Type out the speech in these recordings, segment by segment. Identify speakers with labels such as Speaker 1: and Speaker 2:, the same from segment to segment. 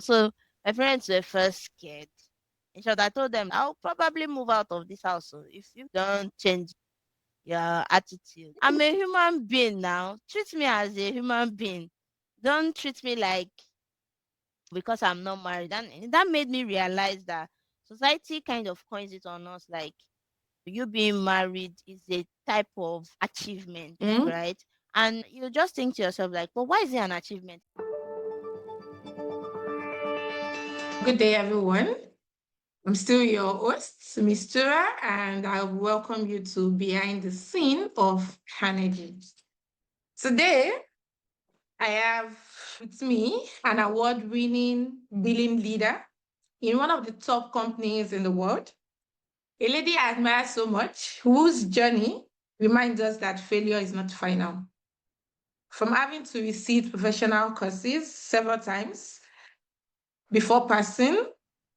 Speaker 1: So my parents were first scared. In short, I told them I'll probably move out of this house if you don't change your attitude. I'm a human being now. Treat me as a human being. Don't treat me like because I'm not married. And that made me realize that society kind of coins it on us like you being married is a type of achievement,
Speaker 2: Mm.
Speaker 1: right? And you just think to yourself, like, but why is it an achievement?
Speaker 2: Good day, everyone. I'm still your host, Mistura, and I welcome you to Behind the Scene of Energy. Today, I have with me an award-winning billing leader in one of the top companies in the world, a lady I admire so much, whose journey reminds us that failure is not final. From having to receive professional courses several times before passing,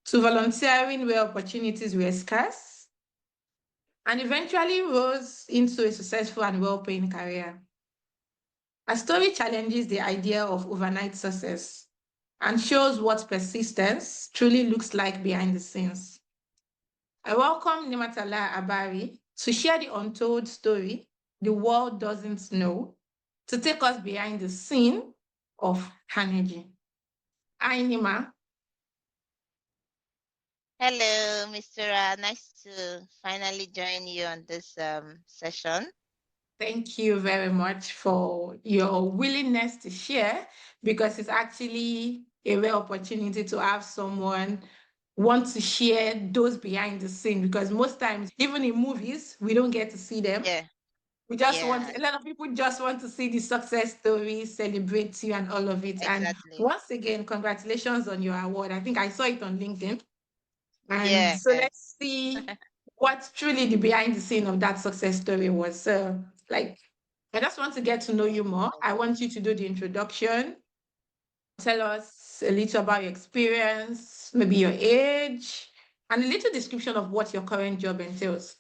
Speaker 2: to volunteering where opportunities were scarce, and eventually rose into a successful and well paying career. Her story challenges the idea of overnight success and shows what persistence truly looks like behind the scenes. I welcome Nimah Abari to share the untold story the world doesn't know, to take us behind the scene of energy. Hi, Nima.
Speaker 1: Hello, Mr. Nice to finally join you on this session.
Speaker 2: Thank you very much for your willingness to share because it's actually a rare opportunity to have someone want to share those behind the scene because most times, even in movies, we don't get to see them.
Speaker 1: Yeah,
Speaker 2: We just want,
Speaker 1: yeah,
Speaker 2: a lot of people just want to see the success stories, celebrate you, and all of it. And
Speaker 1: exactly.
Speaker 2: once again, congratulations on your award. I think I saw it on LinkedIn. And
Speaker 1: Yeah.
Speaker 2: so let's see what truly the behind the scene of that success story was. So, like, I just want to get to know you more. I want you to do the introduction. Tell us a little about your experience, maybe your age, and a little description of what your current job entails.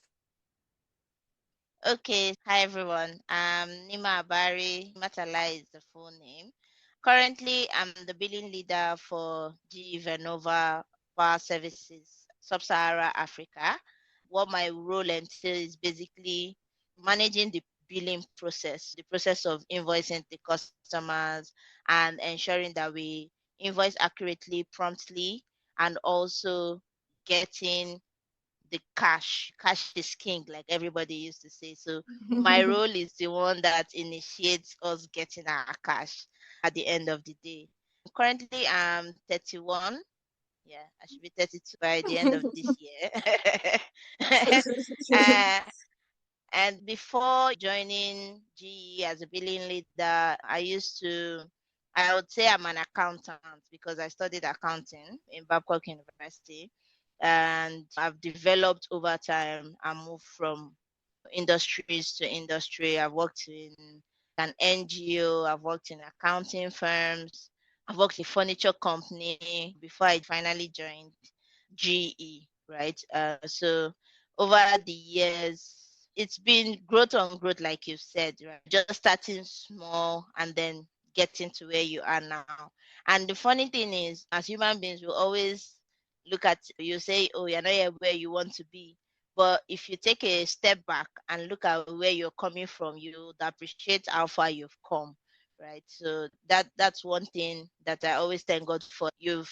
Speaker 1: Okay. Hi, everyone. Nimah Abari. Matala is the full name. Currently, I'm the billing leader for GE Vernova Power Services, Sub-Sahara Africa. What my role entails is basically managing the billing process, the process of invoicing the customers and ensuring that we invoice accurately, promptly, and also getting the cash. Cash is king, like everybody used to say. So my role is the one that initiates us getting our cash at the end of the day. Currently, I'm 31. Yeah, I should be 32 by the end of this year. uh, and before joining GE as a billing leader, I would say I'm an accountant because I studied accounting in Babcock University. And I've developed over time. I moved from industries to industry. I've worked in an NGO, I've worked in accounting firms, I've worked in furniture company before I finally joined GE, right? So over the years, it's been growth on growth, like you said, right? Just starting small and then getting to where you are now. And the funny thing is, as human beings, we always look at you say, oh, you're not yet where you want to be. But if you take a step back and look at where you're coming from, you would appreciate how far you've come, right? So that's one thing that I always thank God for. You've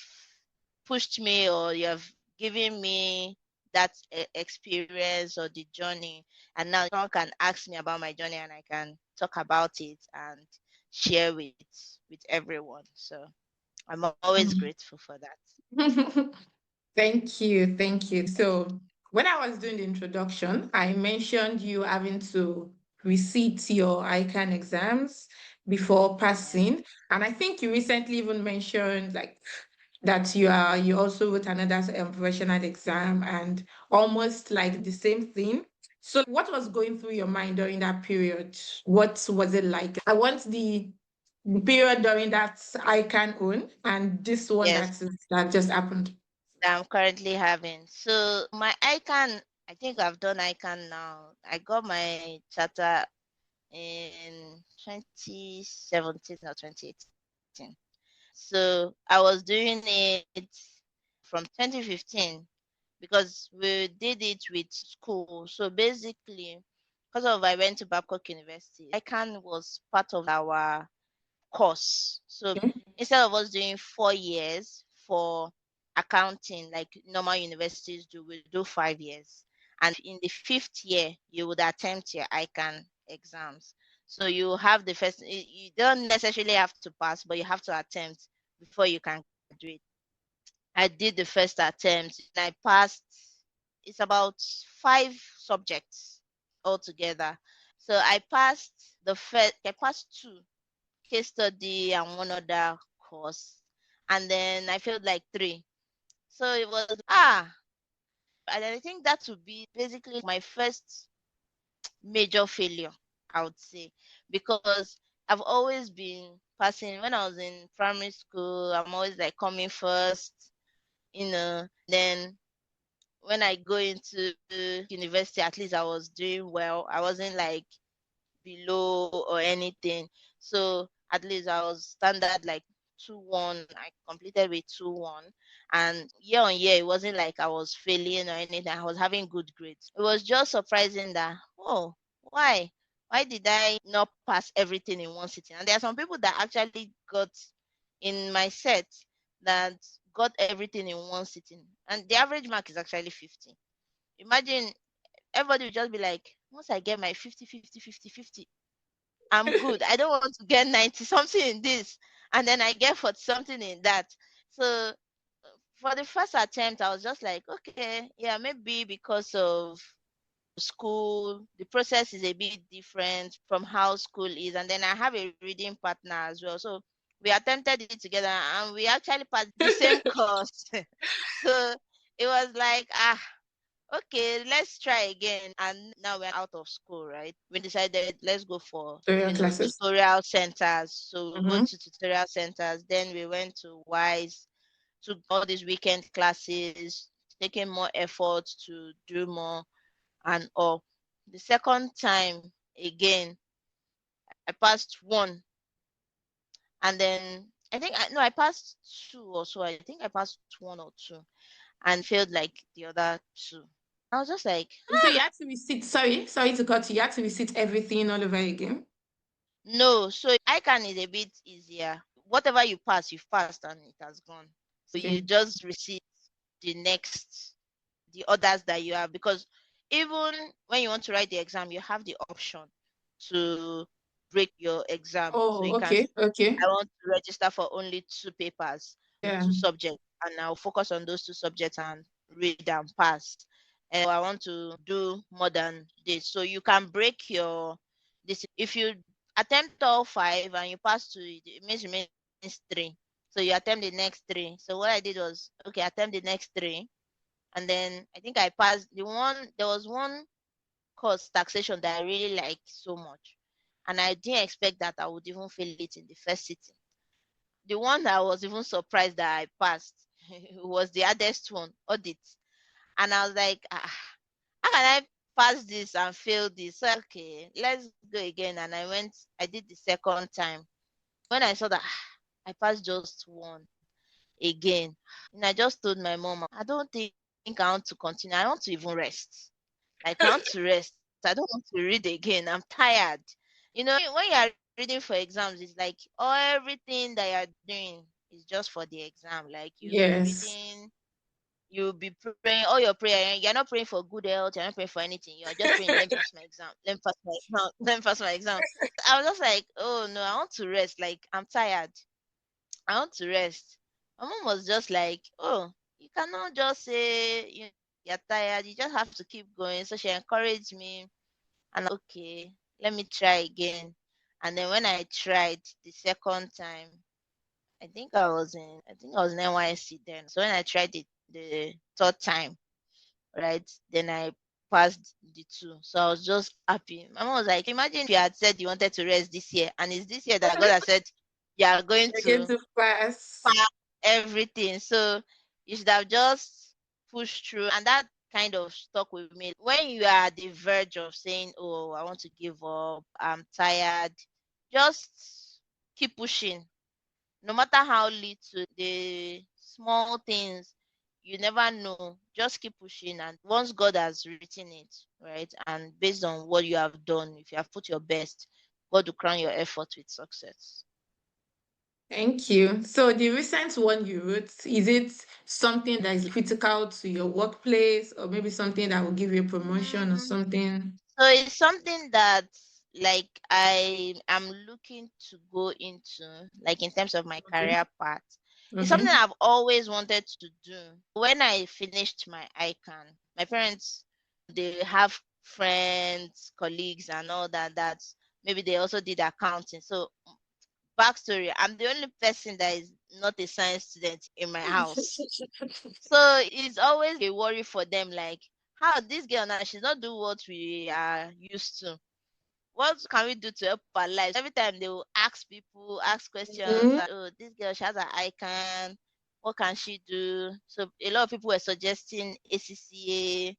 Speaker 1: pushed me or you have given me that experience or the journey, and now someone can ask me about my journey and I can talk about it and share with everyone. So I'm always grateful for that.
Speaker 2: Thank you. Thank you. So, when I was doing the introduction, I mentioned you having to resit your ICAN exams before
Speaker 1: Yeah.
Speaker 2: passing. And I think you recently even mentioned like that you also wrote another professional exam and almost like the same thing. So, what was going through your mind during that period? What was it like? I want the period during that ICAN own and this one
Speaker 1: Yes,
Speaker 2: that just happened.
Speaker 1: that I'm currently having. So my ICANN, I think I've done ICANN now. I got my charter in 2017 or 2018. So I was doing it from 2015 because we did it with school. So basically, because of I went to Babcock University, ICAN was part of our course. So
Speaker 2: Okay.
Speaker 1: instead of us doing 4 years for accounting, like normal universities do, we do 5 years. And in the fifth year, you would attempt your ICAN exams. So you have the first, you don't necessarily have to pass, but you have to attempt before you can graduate. I did the first attempt and I passed. It's about 5 subjects altogether. So I passed the first, I passed two case study and one other course. And then I failed like three. So it was, and I think that would be basically my first major failure, I would say, because I've always been passing. When I was in primary school, I'm always like coming first, then when I go into university, at least I was doing well. I wasn't like below or anything. So at least I was standard like 2-1. I completed with 2-1. And year on year, it wasn't like I was failing or anything. I was having good grades. It was just surprising that, oh, why? Why did I not pass everything in one sitting? And there are some people that actually got in my set that got everything in one sitting. And the average mark is actually 50. Imagine everybody would just be like, once I get my 50, 50, 50, 50, I'm good. I don't want to get 90 something in this and then I get 40 something in that. So for the first attempt, I was just like, okay, yeah, maybe because of school, the process is a bit different from how school is. And then I have a reading partner as well. So we attempted it together and we actually passed the same course. So it was like, okay, let's try again. And now we're out of school, right? We decided let's go for,
Speaker 2: Tutorial classes.
Speaker 1: tutorial centers. So we go
Speaker 2: Mm-hmm.
Speaker 1: to tutorial centers. Then we went to WISE, took all these weekend classes, taking more effort to do more and all. The second time again, I passed one. And then I think I no, I passed two or so. I think I passed one or two and failed like the other two. I was just like,
Speaker 2: So you had to resit. Sorry to cut you. You had to resit everything all over again.
Speaker 1: no, so ICANN is a bit easier. Whatever you pass, you've passed and it has gone. So you
Speaker 2: Okay.
Speaker 1: just receive the others that you have. Because even when you want to write the exam, you have the option to break your exam. So
Speaker 2: Oh,
Speaker 1: you can say,
Speaker 2: okay, okay.
Speaker 1: I want to register for only 2 papers,
Speaker 2: Yeah.
Speaker 1: 2 subjects, and I'll focus on those 2 subjects and read and pass. And I want to do more than this. So you can break your this if you attempt all 5 and you pass 2, it means remains 3. So you attempt the next 3. So what I did was, okay, attempt the next 3. And then I think I passed there was one course, taxation, that I really liked so much. And I didn't expect that I would even fail it in the first sitting. The one that I was even surprised that I passed was the hardest one, audit. And I was like, how can I pass this and fail this? So, okay, let's go again. And I did the second time. When I saw that I passed just one again, and I just told my mom, I don't think I want to continue. I want to even rest. Like, I want to rest. I don't want to read again. I'm tired. When you are reading for exams, it's like everything that you're doing is just for the exam. Like, you'll be
Speaker 2: Yes.
Speaker 1: reading, you'll be praying, all your prayer. You're not praying for good health, you're not praying for anything. You're just praying, let me pass my exam, let me pass my exam, let me pass my exam. I was just like, oh no, I want to rest. Like, I'm tired. I want to rest. My mom was just like, oh, you cannot just say you're tired. You just have to keep going. So she encouraged me, and okay, let me try again. And then when I tried the second time, I think I was in NYC then. So when I tried it the third time, right, then I passed the two. So I was just happy. My mom was like, imagine if you had said you wanted to rest this year, and it's this year that God has said you are going
Speaker 2: You're going
Speaker 1: to
Speaker 2: to pass.
Speaker 1: pass everything. So you should have just pushed through, and that kind of stuck with me. When you are at the verge of saying, oh, I want to give up, I'm tired, just keep pushing. no matter how little, the small things, you never know. Just keep pushing, and once God has written it, right, and based on what you have done, if you have put your best, God will crown your effort with success.
Speaker 2: Thank you. So the recent one you wrote, is it something that is critical to your workplace or maybe something that will give you a promotion or
Speaker 1: Mm,
Speaker 2: something?
Speaker 1: so it's something that like I am looking to go into, like in terms of my
Speaker 2: Okay.
Speaker 1: career path. It's something
Speaker 2: Okay.
Speaker 1: I've always wanted to do. When I finished my ICAN, my parents, they have friends, colleagues, and all that. That maybe they also did accounting. So backstory: I'm the only person that is not a science student in my house. So it's always a worry for them, like, how this girl now, she's not doing what we are used to. What can we do to help our lives? Every time they will ask people, ask questions,
Speaker 2: Mhm.
Speaker 1: that, oh, this girl, she has an icon. What can she do? So a lot of people were suggesting ACCA.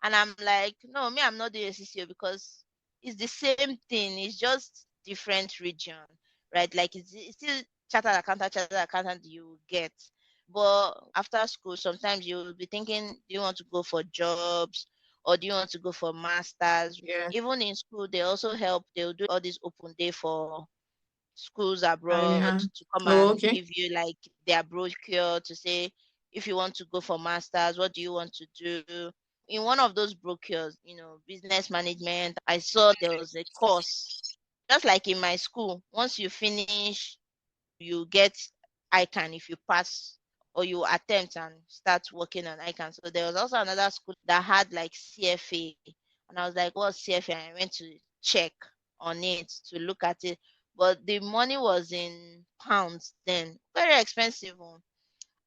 Speaker 1: And I'm like, no, me, I'm not doing ACCA because it's the same thing. It's just different region, right? Like it's still chartered accountant you get. But after school, sometimes you will be thinking, do you want to go for jobs or do you want to go for masters?
Speaker 2: Yeah.
Speaker 1: Even in school, they also help. They'll do all this open day for schools abroad
Speaker 2: Yeah.
Speaker 1: to come
Speaker 2: Oh,
Speaker 1: and
Speaker 2: okay.
Speaker 1: give you like their brochure to say, if you want to go for masters, what do you want to do? In one of those brochures, business management, I saw there was a course, just like in my school. Once you finish, you get ICAN if you pass or you attempt and start working on ICAN. So there was also another school that had like CFA. And I was like, what's CFA? And I went to check on it to look at it. But the money was in pounds then. Very expensive. Oh.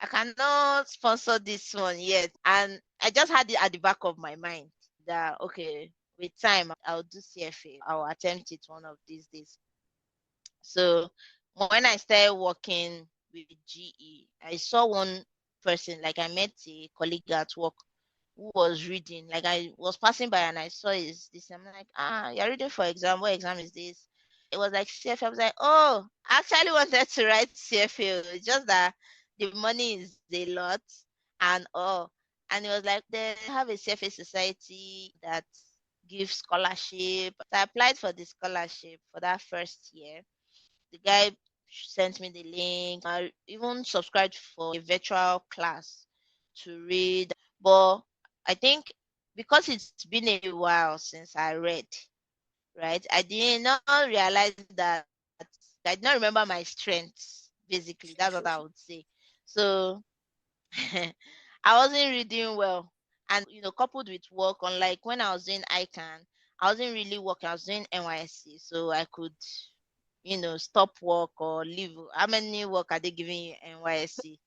Speaker 1: I cannot sponsor this one yet. And I just had it at the back of my mind that, okay, with time, I'll do CFA. I'll attempt it one of these days. So when I started working with GE, I saw one person, like I met a colleague at work who was reading. Like I was passing by and I saw his this. I'm like, you're reading for exam. What exam is this? It was like CFA. I was like, oh, I actually wanted to write CFA. It's just that the money is a lot and oh. And it was like they have a CFA society that gives scholarship. So I applied for the scholarship for that first year. The guy sent me the link. I even subscribed for a virtual class to read. But I think because it's been a while since I read, right? I did not realize that I did not remember my strengths, basically. That's what I would say. So I wasn't reading well. And coupled with work, unlike when I was doing ICAN, I wasn't really working, I was doing NYSC. So I could stop work or leave. How many work are they giving you in NYSC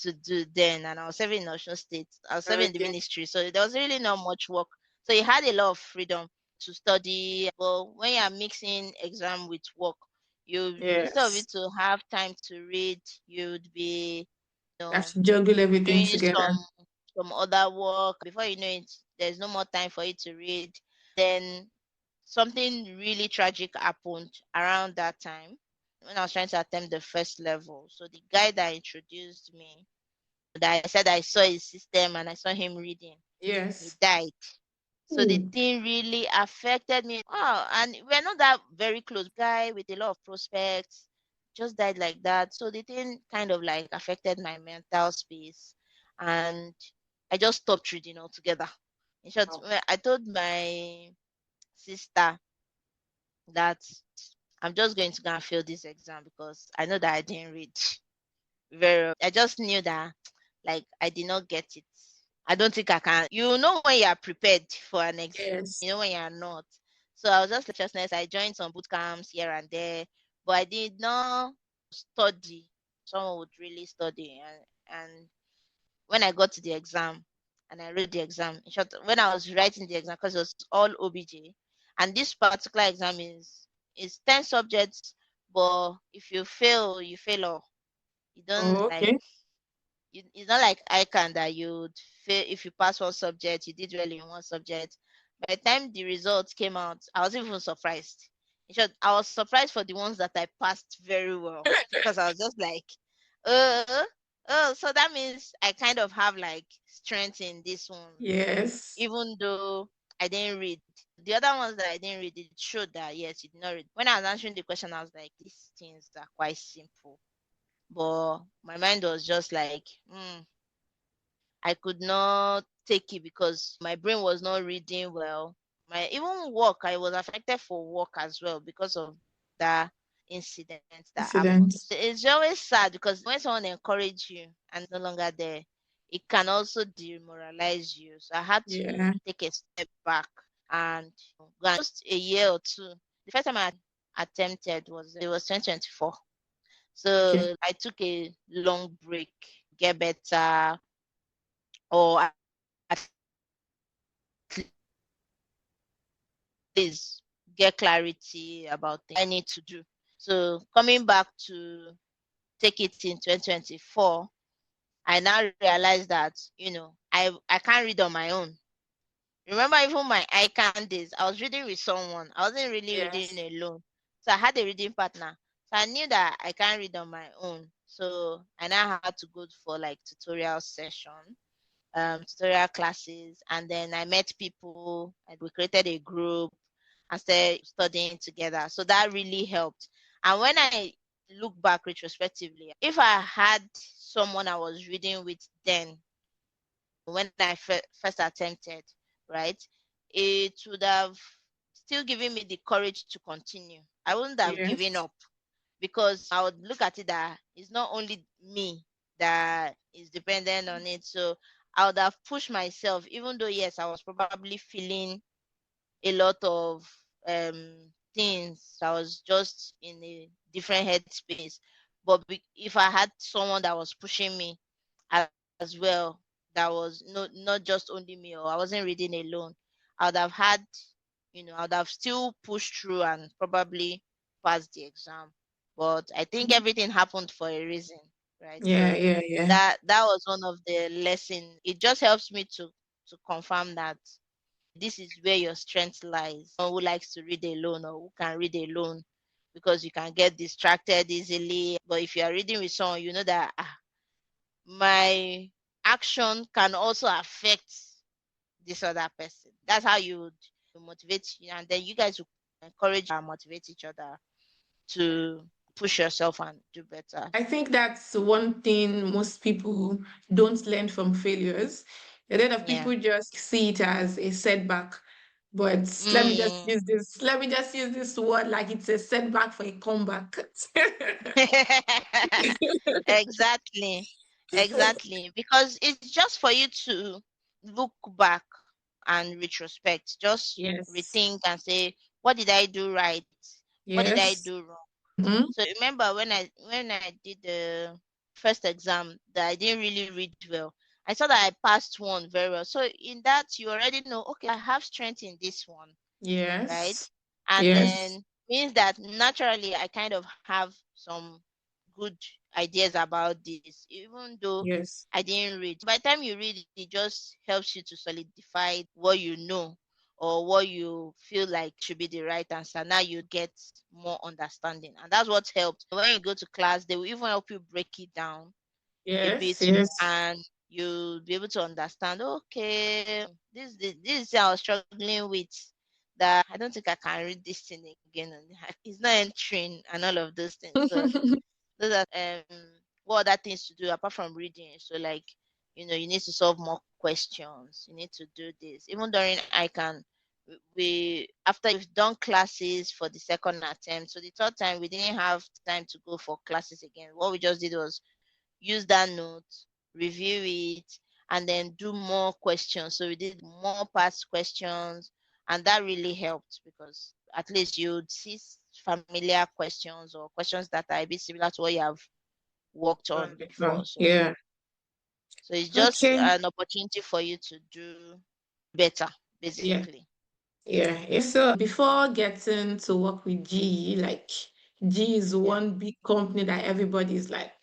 Speaker 1: to do then? And I was serving in Ocean State. I was serving in the
Speaker 2: Okay.
Speaker 1: ministry. So there was really not much work. So you had a lot of freedom to study. But when you're mixing exam with work, you instead of
Speaker 2: Yes.
Speaker 1: it to have time to read, you'd be,
Speaker 2: Have to juggle everything
Speaker 1: doing
Speaker 2: together.
Speaker 1: some other work. Before you know it, there's no more time for you to read. Then something really tragic happened around that time when I was trying to attempt the first level. So the guy that introduced me, that I said I saw his system and I saw him reading, he
Speaker 2: Yes.
Speaker 1: died. So the
Speaker 2: Ooh.
Speaker 1: thing really affected me. Oh, and we're not that very close. Guy with a lot of prospects just died like that. So the thing kind of like affected my mental space, and I just stopped reading altogether. In short, I told my sister that I'm just going to go and fail this exam because I know that I didn't read very well. I just knew that like I did not get it. I don't think I can. You know when you are prepared for an exam,
Speaker 2: Yes.
Speaker 1: you know when you are not. So I was just lectiousness. I joined some boot camps here and there, but I did not study. Someone would really study, and when I got to the exam and I wrote the exam, in short, when I was writing the exam, because it was all OBJ, and this particular exam is 10 subjects, but if you fail, you fail all. You don't
Speaker 2: Oh,
Speaker 1: like
Speaker 2: okay.
Speaker 1: it's not like ICAN that you'd fail if you pass one subject, you did well in one subject. By the time the results came out, I was even surprised. In short, I was surprised for the ones that I passed very well because I was just like, uh, oh, so that means I kind of have like strength in this one,
Speaker 2: Yes.
Speaker 1: even though I didn't read. The other ones that I didn't read, it showed that yes, you did not read. When I was answering the question, I was like, these things are quite simple. But my mind was just like, I could not take it because my brain was not reading well. My even work, I was affected for work as well because of that incident that happened.
Speaker 2: Incidents.
Speaker 1: It's always sad because when someone encourages you and no longer there, it can also demoralize you. So I had to
Speaker 2: Yeah.
Speaker 1: take a step back and go and just a year or two. The first time I attempted was 2024.
Speaker 2: Okay.
Speaker 1: So I took a long break, get better, or at least get clarity about things I need to do. So coming back to take it in 2024, I now realize that I can't read on my own. Remember, even my ICAN days, I was reading with someone. I wasn't really reading
Speaker 2: Yes.
Speaker 1: alone. So I had a reading partner. So I knew that I can't read on my own. So I now had to go for like tutorial session, tutorial classes, and then I met people and we created a group and started studying together. So that really helped. And when I look back retrospectively, if I had someone I was reading with then when I first attempted, right, it would have still given me the courage to continue. I wouldn't have given
Speaker 2: Yes.
Speaker 1: up because I would look at it that it's not only me that is dependent on it. So I would have pushed myself, even though yes, I was probably feeling a lot of things. I was just in a different headspace. But if I had someone that was pushing me as well, that was not just only me, or I wasn't reading alone, I would have had, I would have still pushed through and probably passed the exam. But I think everything happened for a reason, right?
Speaker 2: Yeah,
Speaker 1: So
Speaker 2: yeah, yeah.
Speaker 1: that was one of the lessons. It just helps me to confirm that this is where your strength lies. Someone who likes to read alone or who can read alone because you can get distracted easily. But if you are reading with someone, you know that my action can also affect this other person. That's how you would motivate you, and then you guys will encourage and motivate each other to push yourself and do better.
Speaker 2: I think that's one thing most people don't learn from failures. A lot of
Speaker 1: Yeah.
Speaker 2: people just see it as a setback. But
Speaker 1: Mm.
Speaker 2: let me just use this word like it's a setback for a comeback.
Speaker 1: Exactly. Exactly. Because it's just for you to look back and retrospect, just
Speaker 2: Yes.
Speaker 1: rethink and say, what did I do right? What did I
Speaker 2: Yes.
Speaker 1: do wrong?
Speaker 2: Mhm.
Speaker 1: So remember when I did the first exam that I didn't really read well. I saw that I passed one very well. So in that you already know, okay, I have strength in this one, right?
Speaker 2: Yes.
Speaker 1: And
Speaker 2: Yes.
Speaker 1: then means that naturally I kind of have some good ideas about this, even though
Speaker 2: Yes.
Speaker 1: I didn't read. By the time you read it, it just helps you to solidify what you know or what you feel like should be the right answer. Now you get more understanding. And that's what helped. When you go to class, they will even help you break it down a
Speaker 2: Yes.
Speaker 1: bit
Speaker 2: Yes.
Speaker 1: and you'll be able to understand, okay, this is I was struggling with that I don't think I can read this thing again. It's not entering and all of those things. So those are what other things to do apart from reading. So like, you need to solve more questions. You need to do this. Even during ICAN, we after you've done classes for the second attempt, so the third time we didn't have time to go for classes again. What we just did was use that note, review it, and then do more questions. So we did more past questions, and that really helped because at least you'd see familiar questions or questions that are a bit similar to what you have worked on before.
Speaker 2: Yeah.
Speaker 1: So it's just
Speaker 2: Okay.
Speaker 1: an opportunity for you to do better,
Speaker 2: Yeah.
Speaker 1: basically.
Speaker 2: Yeah. Yeah. So before getting to work with GE, like G is
Speaker 1: Yeah.
Speaker 2: one big company that everybody is like.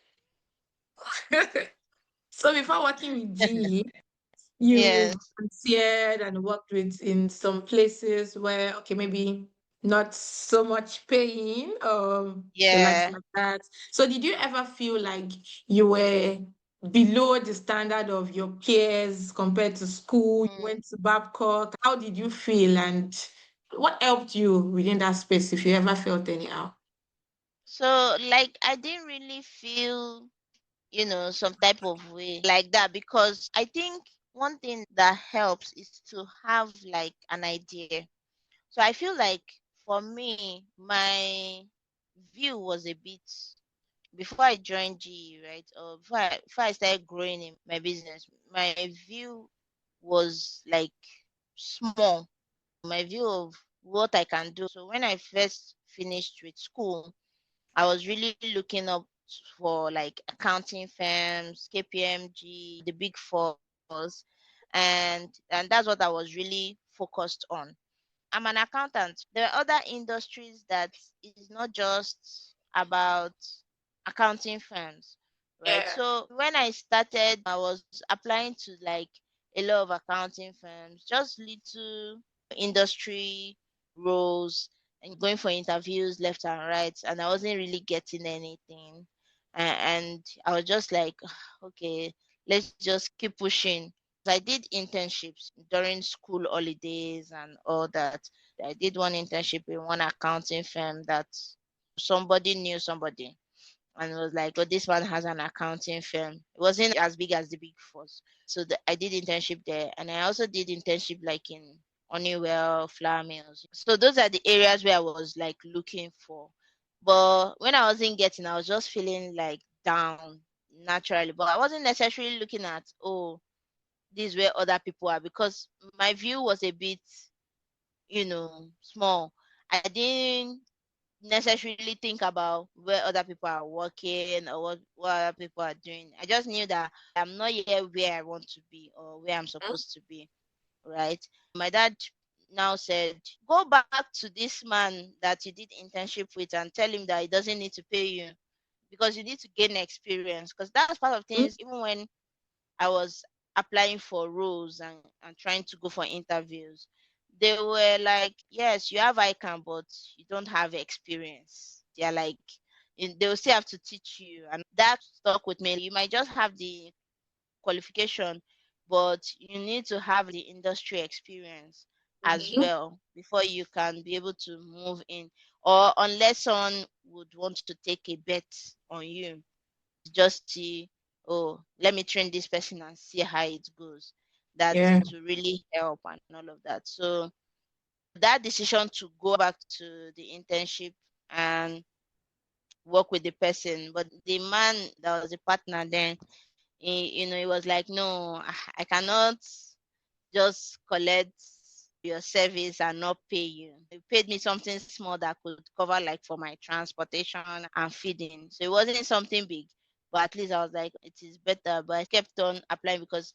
Speaker 2: So before working with GE, you
Speaker 1: Yes.
Speaker 2: volunteered and worked with in some places where, okay, maybe not so much paying or the likes
Speaker 1: Yeah.
Speaker 2: like that. So did you ever feel like you were below the standard of your peers compared to school? You
Speaker 1: Mm.
Speaker 2: went to Babcock. How did you feel and what helped you within that space if you ever felt anyhow?
Speaker 1: So like I didn't really feel, some type of way like that, because I think one thing that helps is to have like an idea. So I feel like for me, my view was a bit, before I joined GE, right? Or before I started growing in my business, my view was like small. My view of what I can do. So when I first finished with school, I was really looking up for like accounting firms, KPMG, the big fours, and that's what I was really focused on. I'm an accountant. There are other industries that is not just about accounting firms, right?
Speaker 2: Yeah.
Speaker 1: So when I started, I was applying to like a lot of accounting firms, just little industry roles, and going for interviews left and right, and I wasn't really getting anything. And I was just like, okay, let's just keep pushing. I did internships during school holidays and all that. I did one internship in one accounting firm that somebody knew somebody and was like, oh, this one has an accounting firm. It wasn't as big as the big fours. So I did internship there. And I also did internship like in Honeywell, flour mills. So those are the areas where I was like looking for. But when I wasn't getting, I was just feeling like down naturally. But I wasn't necessarily looking at, oh, this is where other people are, because my view was a bit, small. I didn't necessarily think about where other people are working or what other people are doing. I just knew that I'm not yet where I want to be or where I'm supposed to be, right? My dad now said, go back to this man that you did internship with and tell him that he doesn't need to pay you because you need to gain experience. Because that's part of
Speaker 2: Mhm.
Speaker 1: things, even when I was applying for roles and trying to go for interviews. They were like, yes, you have ICAN, but you don't have experience. They're like, they'll still have to teach you. And that stuck with me. You might just have the qualification, but you need to have the industry experience as
Speaker 2: Mhm.
Speaker 1: well before you can be able to move in. Or unless someone would want to take a bet on you, just see, oh, let me train this person and see how it goes. That
Speaker 2: Yeah.
Speaker 1: it will really help and all of that. So that decision to go back to the internship and work with the person, but the man that was a partner then, he was like, no, I cannot just collect your service and not pay you. He paid me something small that could cover like for my transportation and feeding. So it wasn't something big, but at least I was like, it is better. But I kept on applying because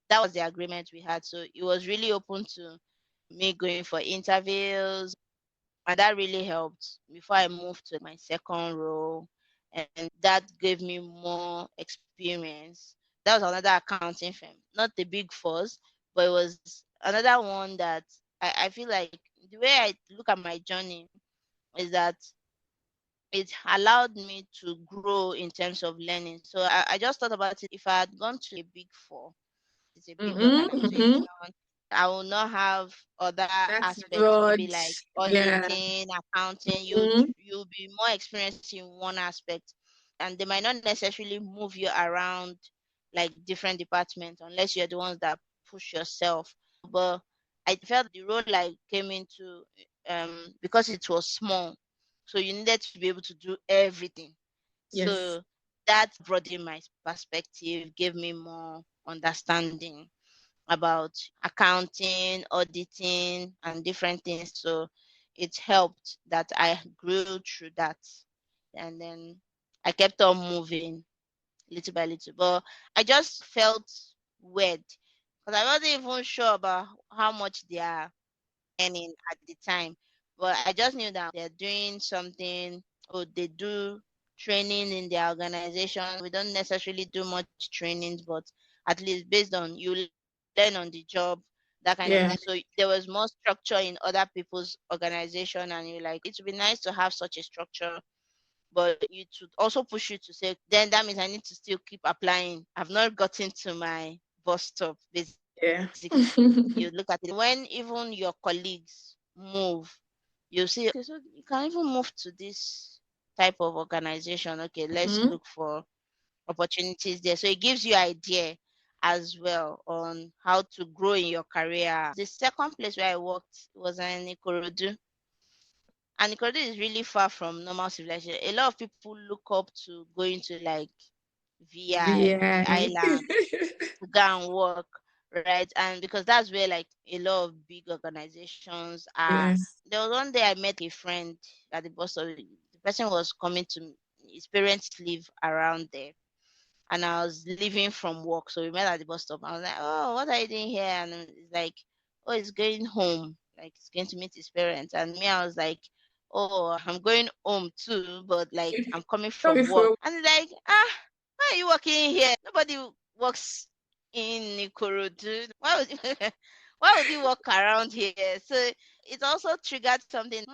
Speaker 1: that was the agreement we had. So it was really open to me going for interviews, and that really helped before I moved to my second role, and that gave me more experience. That was another accounting firm, not the big fours, but it was another one that I feel like the way I look at my journey is that it allowed me to grow in terms of learning. So I just thought about it. If I had gone to a big four, it's a big
Speaker 2: Mhm.
Speaker 1: organization,
Speaker 2: Mhm.
Speaker 1: I will not have other
Speaker 2: That's
Speaker 1: aspects, maybe
Speaker 2: broad.
Speaker 1: like
Speaker 2: Yeah.
Speaker 1: auditing, accounting.
Speaker 2: Mhm.
Speaker 1: You'll be more experienced in one aspect, and they might not necessarily move you around like different departments unless you're the ones that push yourself. But I felt the role I came into, because it was small, so you needed to be able to do everything.
Speaker 2: Yes.
Speaker 1: So that broadened my perspective, gave me more understanding about accounting, auditing, and different things. So it helped that I grew through that. And then I kept on moving little by little. But I just felt weird because I wasn't even sure about how much they are earning at the time. But I just knew that they're doing something, or they do training in their organization. We don't necessarily do much trainings, but at least based on you learn on the job, that kind of
Speaker 2: Yeah.
Speaker 1: thing. So there was more structure in other people's organization, and you're like, it would be nice to have such a structure, but it would also push you to say, then that means I need to still keep applying. I've not gotten to my bus stop, basically.
Speaker 2: Yeah.
Speaker 1: You look at it when even your colleagues move, you see, okay, so you can even move to this type of organization. Okay, let's
Speaker 2: Mhm.
Speaker 1: look for opportunities there. So it gives you idea as well on how to grow in your career. The second place where I worked was in Ikorodu. And Ikorodu is really far from normal civilization. A lot of people look up to going to like VI, the
Speaker 2: VI.
Speaker 1: island, to go and work, right? And because that's where like a lot of big organizations are.
Speaker 2: Yes.
Speaker 1: There was one day I met a friend at the bus stop. The person was coming to his parents live around there, and I was leaving from work. So we met at the bus stop. I was like, "Oh, what are you doing here?" And it's like, "Oh, he's going home. Like he's going to meet his parents." And me, I was like, "Oh, I'm going home too, but like I'm coming from
Speaker 2: Coming
Speaker 1: work."
Speaker 2: from
Speaker 1: And he's like, "Ah, why are you working here? Nobody works in Ikorodu. Why would why would you walk around here?" So it also triggered something.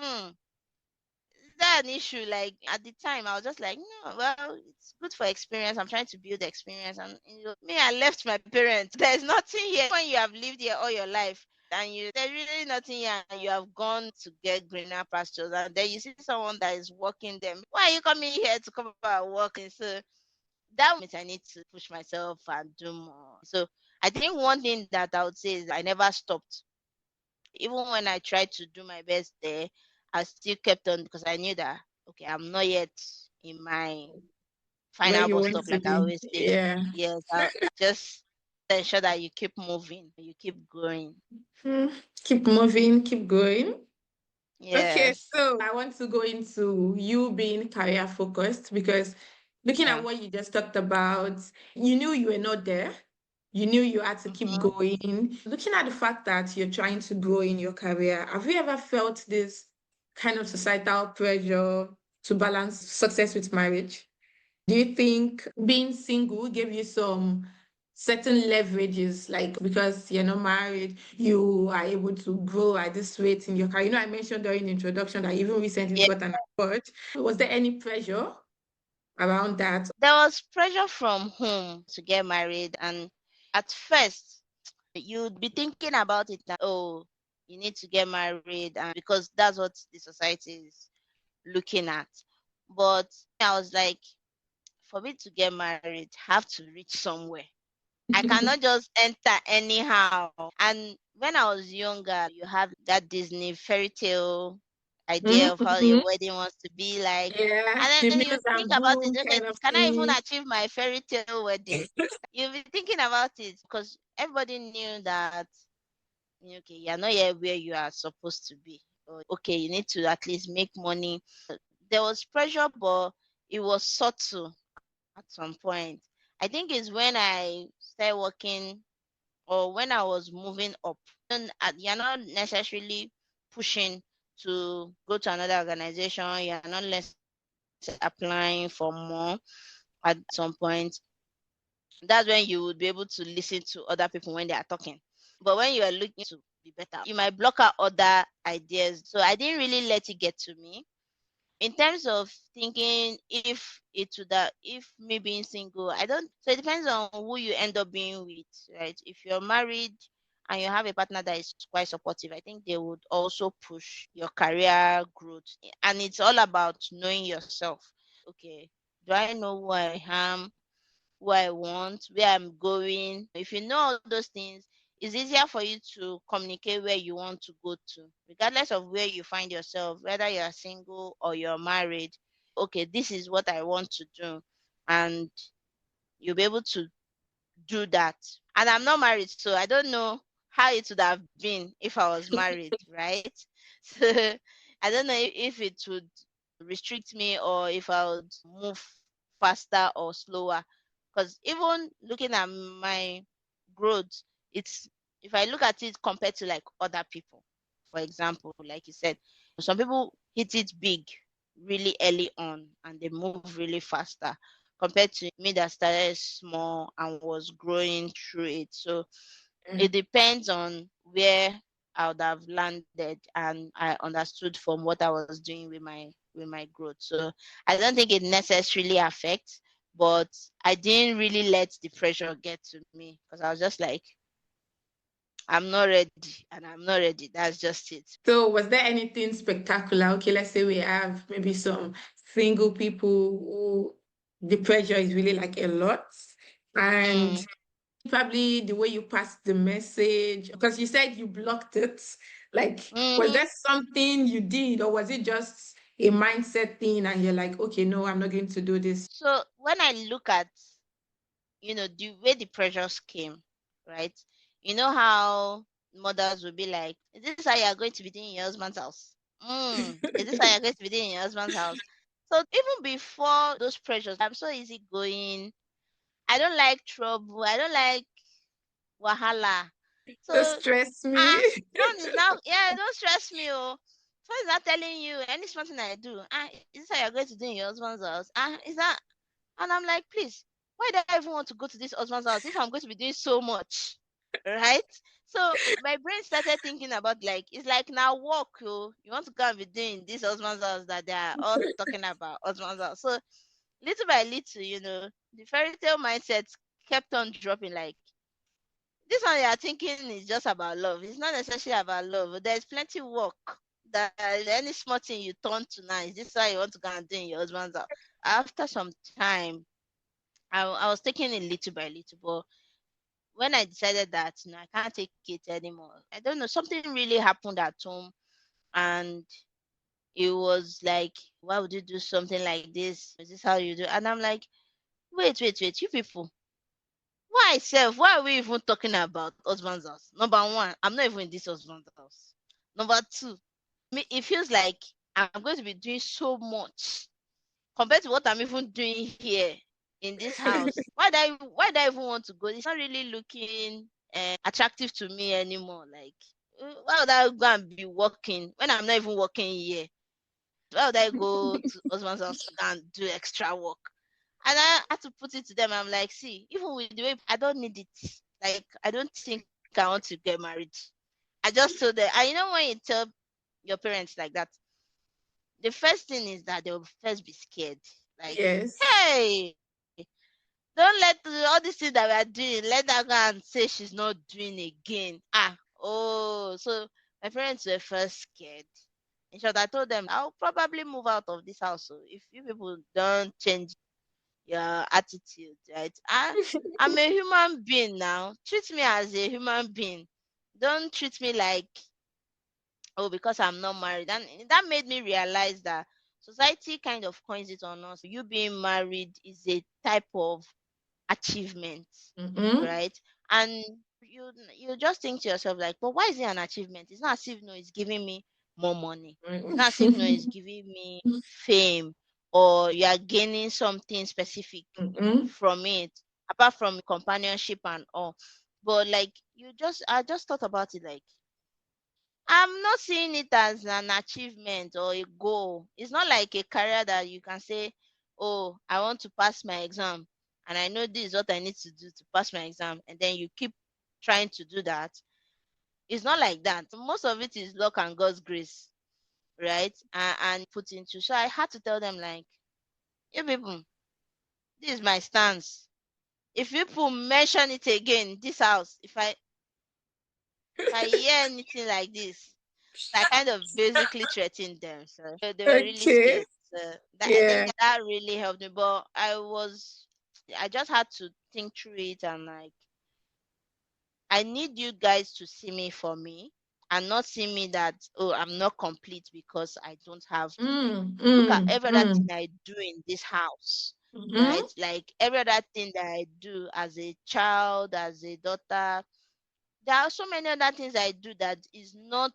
Speaker 1: Is that an issue? Like at the time, I was just like, no, well, it's good for experience. I'm trying to build experience. And me, I left my parents. There's nothing here. When you have lived here all your life, and there's really nothing here, and you have gone to get greener pastures, and then you see someone that is working them. Why are you coming here to come about working? So that means I need to push myself and do more. So I think one thing that I would say is I never stopped. Even when I tried to do my best there, I still kept on because I knew that okay, I'm not yet in my
Speaker 2: where
Speaker 1: final
Speaker 2: you
Speaker 1: bus
Speaker 2: want
Speaker 1: stop,
Speaker 2: to
Speaker 1: like I
Speaker 2: be.
Speaker 1: always say.
Speaker 2: Yeah.
Speaker 1: Yes, I just ensure that you keep moving, you keep going.
Speaker 2: Hmm. Keep moving, keep going. Okay,
Speaker 1: Yes.
Speaker 2: so I want to go into you being career focused because looking at
Speaker 1: Yeah.
Speaker 2: what you just talked about, you knew you were not there. You knew you had to keep
Speaker 1: Mm-hmm.
Speaker 2: going. Looking at the fact that you're trying to grow in your career, have you ever felt this kind of societal pressure to balance success with marriage? Do you think being single gave you some certain leverages, like because you're not married, you are able to grow at this rate in your career? You know, I mentioned during the introduction that you even recently
Speaker 1: Yeah.
Speaker 2: got an award. Was there any pressure around that?
Speaker 1: There was pressure from home to get married, and at first you'd be thinking about it that oh, you need to get married, and because that's what the society is looking at. But I was like, for me to get married, have to reach somewhere. I cannot just enter anyhow. And when I was younger, you have that Disney fairy tale idea of how your
Speaker 2: Mhm.
Speaker 1: wedding wants to be like.
Speaker 2: Yeah,
Speaker 1: And
Speaker 2: the
Speaker 1: then you
Speaker 2: meals
Speaker 1: think
Speaker 2: and
Speaker 1: about it,
Speaker 2: boom
Speaker 1: okay,
Speaker 2: kind of
Speaker 1: can I even
Speaker 2: thing.
Speaker 1: achieve my fairy tale wedding? You'll be thinking about it because everybody knew that okay, you're not yet where you are supposed to be. Or okay, you need to at least make money. There was pressure, but it was subtle at some point. I think it's when I started working or when I was moving up. You're not necessarily pushing to go to another organization. You're not necessarily applying for more at some point. That's when you would be able to listen to other people when they are talking. But when you are looking to be better, you might block out other ideas. So I didn't really let it get to me in terms of thinking if me being single, I don't, so it depends on who you end up being with, right? If you're married and you have a partner that is quite supportive, I think they would also push your career growth. And it's all about knowing yourself. Okay, do I know who I am, who I want, where I'm going? If you know all those things, it's easier for you to communicate where you want to go to, regardless of where you find yourself, whether you're single or you're married. Okay, this is what I want to do. And you'll be able to do that. And I'm not married, so I don't know how it would have been if I was married, right? So I don't know if it would restrict me or if I would move faster or slower. Because even looking at my growth, it's if I look at it compared to like other people, for example, like you said, some people hit it big really early on and they move really faster compared to me that started small and was growing through it. So it depends on where I would have landed, and I understood from what I was doing with my growth. So I don't think it necessarily affects, but I didn't really let the pressure get to me because I was just like, I'm not ready and I'm not ready. That's just it.
Speaker 2: So was there anything spectacular? Okay, let's say we have maybe some single people who the pressure is really like a lot. And
Speaker 1: Mm.
Speaker 2: probably the way you passed the message, because you said you blocked it. Like, was
Speaker 1: Hmm.
Speaker 2: there something you did, or was it just a mindset thing and you're like, okay, no, I'm not going to do this?
Speaker 1: So when I look at, the way the pressures came, right? You know how mothers will be like, is this how you're going to be doing in your husband's house? Is this how you're going to be doing in your husband's house? So even before those pressures, I'm so easygoing. I don't like trouble. I don't like wahala.
Speaker 2: Don't
Speaker 1: So
Speaker 2: stress me.
Speaker 1: phone is now, yeah, don't stress me, oh. Phone is not telling you any small thing I do. Is this how you're going to do in your husband's house? Is that? And I'm like, please, why do I even want to go to this husband's house if I'm going to be doing so much? Right? So my brain started thinking about, like, it's like now work, you want to go and be doing this husband's house that they are all talking about husband's house. So little by little, the fairy tale mindset kept on dropping. Like, this one you are thinking is just about love. It's not necessarily about love. There's plenty work that any small thing you turn to now, is this why you want to go and do in your husband's house? After some time, I was taking it little by little, but when I decided that I can't take it anymore, I don't know, something really happened at home, and it was like, why would you do something like this? Is this how you do? And I'm like, wait, you people, why self? Why are we even talking about husband's house? Number one, I'm not even in this husband's house. Number two, it feels like I'm going to be doing so much compared to what I'm even doing here in this house. Why do I even want to go? It's not really looking attractive to me anymore. Like, why would I go and be working when I'm not even working here? Why would I go to husband's house to go and do extra work? And I had to put it to them. I'm like, see, even with the way, I don't need it. Like, I don't think I want to get married. I just told them. And when you tell your parents like that, the first thing is that they will first be scared. Like,
Speaker 2: Yes.
Speaker 1: hey, don't let all these things that we are doing, let her go and say she's not doing again. Oh, so my parents were first scared. In short, I told them I'll probably move out of this house. So if you people don't change your attitude, right? I'm a human being now. Treat me as a human being. Don't treat me like, oh, because I'm not married. And that made me realize that society kind of coins it on us. You being married is a type of achievement,
Speaker 2: Mm-hmm.
Speaker 1: right? And you just think to yourself like, but why is it an achievement? It's not as if it's giving me more money. It's not as if it's giving me fame, or you are gaining something specific
Speaker 2: Mm-hmm.
Speaker 1: from it, apart from companionship and all. But like, I just thought about it like, I'm not seeing it as an achievement or a goal. It's not like a career that you can say, oh, I want to pass my exam and I know this is what I need to do to pass my exam. And then you keep trying to do that. It's not like that. Most of it is luck and God's grace, right? And put into. So I had to tell them, like, you people, this is my stance. If people mention it again, this house, if I hear anything like this, I kind of basically threatened them. So they were really
Speaker 2: Okay.
Speaker 1: scared. So I think
Speaker 2: Yeah.
Speaker 1: that really helped me. But I just had to think through it, and like, I need you guys to see me for me and not see me that, oh, I'm not complete because I don't have children.
Speaker 2: Mm,
Speaker 1: Look at
Speaker 2: mm,
Speaker 1: every other thing
Speaker 2: mm.
Speaker 1: I do in this house,
Speaker 2: Mm-hmm.
Speaker 1: right? Like every other thing that I do as a child, as a daughter, there are so many other things I do that is not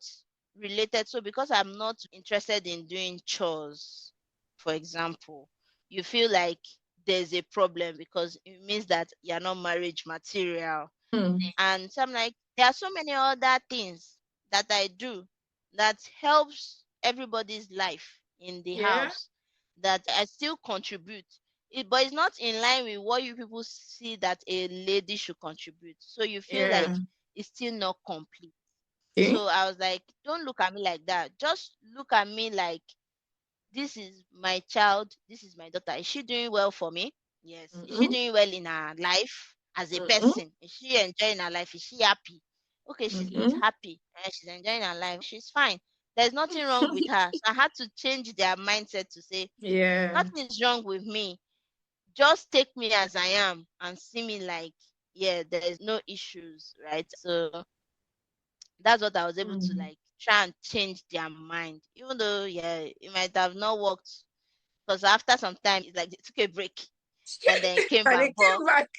Speaker 1: related. So because I'm not interested in doing chores, for example, you feel like there's a problem because it means that you're not marriage material.
Speaker 2: Mm.
Speaker 1: And so I'm like, there are so many other things that I do that helps everybody's life in the
Speaker 2: Yeah.
Speaker 1: house that I still contribute. But it's not in line with what you people see that a lady should contribute. So you feel like
Speaker 2: Yeah.
Speaker 1: it's still not complete.
Speaker 2: Okay.
Speaker 1: So I was like, don't look at me like that. Just look at me like this is my child, this is my daughter. Is she doing well for me? Yes. Is she
Speaker 2: Mm-hmm.
Speaker 1: doing well in her life as a
Speaker 2: Mm-hmm.
Speaker 1: person? Is she enjoying her life? Is she happy? Okay, she's
Speaker 2: Mm-hmm.
Speaker 1: happy and she's enjoying her life. She's fine. There's nothing wrong with her. So I had to change their mindset to say,
Speaker 2: Yeah.
Speaker 1: nothing is wrong with me. Just take me as I am and see me like, yeah, there is no issues, right? So that's what I was able to
Speaker 2: Mm.
Speaker 1: like try and change their mind. Even though, yeah, it might have not worked because after some time, it's like they took a break and then came
Speaker 2: And
Speaker 1: back.
Speaker 2: it came back.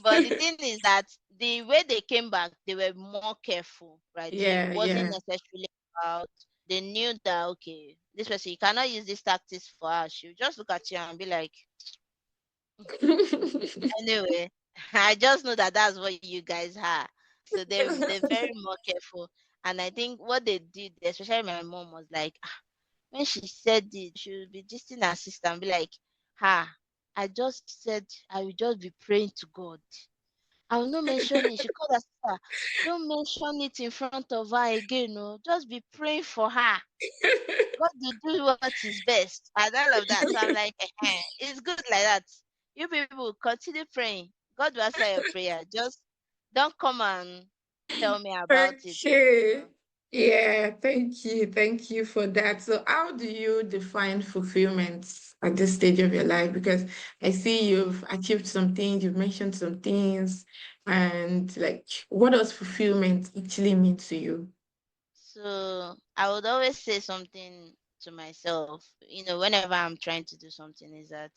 Speaker 1: But the thing is that the way they came back, they were more careful, right? So it
Speaker 2: Yeah,
Speaker 1: wasn't
Speaker 2: yeah.
Speaker 1: necessarily about, they knew that, okay, this person, you cannot use these tactics for her. She'll just look at you and be like, anyway, I just know that that's what you guys are. So they're very more careful. And I think what they did, especially my mom, was like, when she said it, she would be gisting her sister and be like, ha, I just said I will just be praying to God. I will not mention it. She called her sister. Don't mention it in front of her again. No, just be praying for her. God will do what is best and all of that. So I'm like, it's good like that. You people continue praying. God will answer your prayer. Just don't come and tell me about it.
Speaker 2: Okay.
Speaker 1: So,
Speaker 2: Yeah, thank you. Thank you for that. So, how do you define fulfillment at this stage of your life? Because I see you've achieved some things, you've mentioned some things, and like, what does fulfillment actually mean to you?
Speaker 1: so I would always say something to myself, whenever I'm trying to do something, is that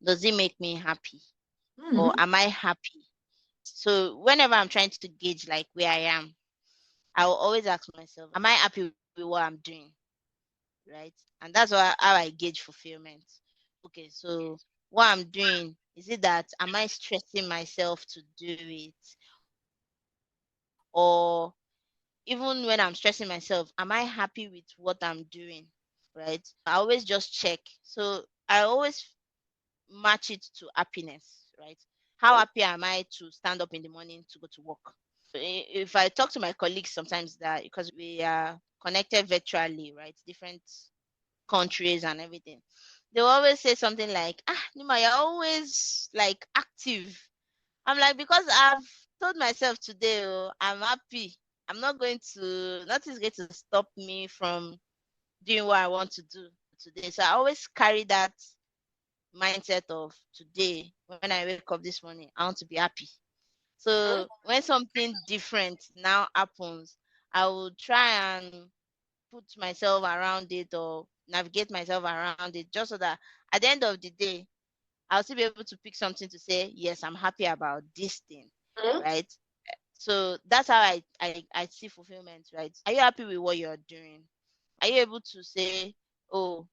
Speaker 1: does it make me happy or
Speaker 2: Hmm.
Speaker 1: am I happy? So whenever I'm trying to gauge like where I am, I will always ask myself, am I happy with what I'm doing? Right? And that's how I gauge fulfillment. Okay, so what I'm doing, is it that am I stressing myself to do it? Or even when I'm stressing myself, am I happy with what I'm doing? Right? I always just check. So I always match it to happiness, right? How happy am I to stand up in the morning to go to work? If I talk to my colleagues sometimes, that because we are connected virtually, right? Different countries and everything. They will always say something like, Nima, you're always like active. I'm like, because I've told myself today, oh, I'm happy. I'm not going to, nothing's going to stop me from doing what I want to do today. So I always carry that mindset of today. When I wake up this morning, I want to be happy. So when something different now happens, I will try and put myself around it or navigate myself around it just so that at the end of the day, I'll still be able to pick something to say, yes, I'm happy about this thing, right? So that's how I see fulfillment, right? Are you happy with what you're doing? Are you able to say, oh,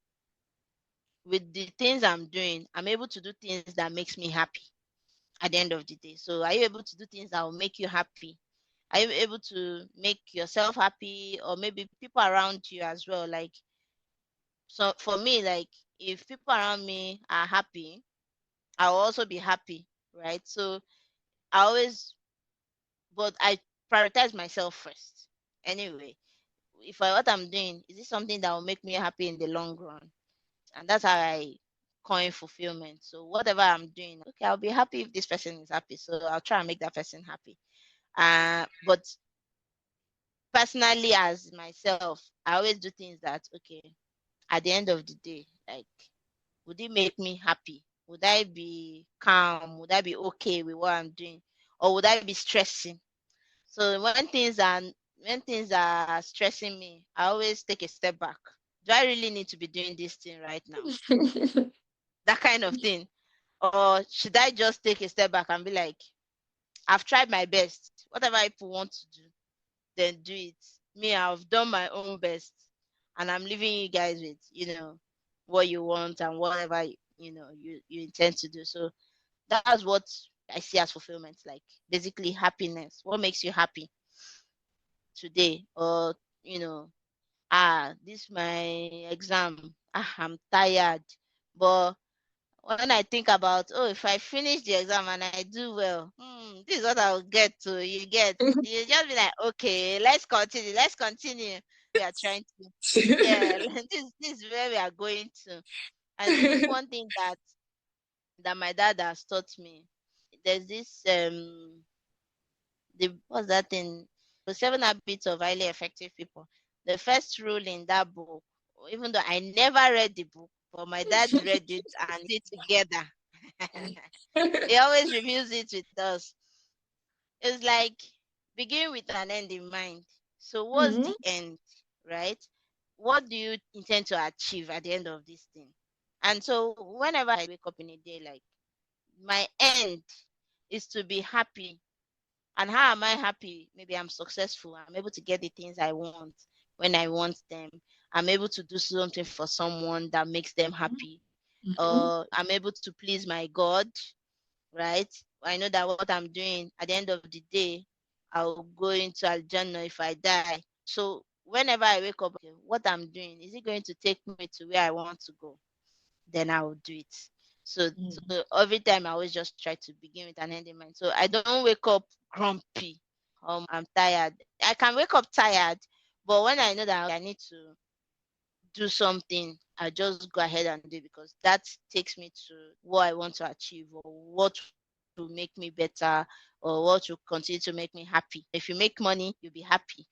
Speaker 1: with the things I'm doing, I'm able to do things that makes me happy at the end of the day. So are you able to do things that will make you happy? Are you able to make yourself happy or maybe people around you as well? Like, so for me, like if people around me are happy, I'll also be happy, right? So I always, but I prioritize myself first. Anyway, if what I'm doing, is it something that will make me happy in the long run? And that's how I coin fulfillment. So whatever I'm doing, okay, I'll be happy if this person is happy. So I'll try and make that person happy. But personally, as myself, I always do things that, okay, at the end of the day, like, would it make me happy? Would I be calm? Would I be okay with what I'm doing? Or would I be stressing? So when things are stressing me, I always take a step back. Do I really need to be doing this thing right now? That kind of thing. Or should I just take a step back and be like, I've tried my best. Whatever people want to do, then do it. Me, I've done my own best. And I'm leaving you guys with, what you want and whatever you intend to do. So that's what I see as fulfillment, like basically happiness. What makes you happy today? Or, you know, this my exam. I'm tired. But when I think about, oh, if I finish the exam and I do well, this is what I'll get to. You just be like, okay, let's continue. Let's continue. We are trying to, yeah, this is where we are going to. And this is one thing that my dad has taught me. There's this the what's that thing? The 7 Habits of Highly Effective People. The first rule in that book, even though I never read the book, but my dad read it and it together. He always reviews it with us. It's like begin with an end in mind. So what's
Speaker 2: Mhm.
Speaker 1: the end, right? What do you intend to achieve at the end of this thing? And so whenever I wake up in a day, like my end is to be happy. And how am I happy? Maybe I'm successful. I'm able to get the things I want when I want them. I'm able to do something for someone that makes them happy.
Speaker 2: Mhm.
Speaker 1: I'm able to please my God, right? I know that what I'm doing at the end of the day, I'll go into Aljanna if I die. So whenever I wake up, okay, what I'm doing, is it going to take me to where I want to go? Then I will do it. So every time I always just try to begin with an end in mind. So I don't wake up grumpy. I'm tired. I can wake up tired, but when I know that I need to do something, I just go ahead and do it because that takes me to what I want to achieve or what will make me better or what will continue to make me happy. If you make money, you'll be happy.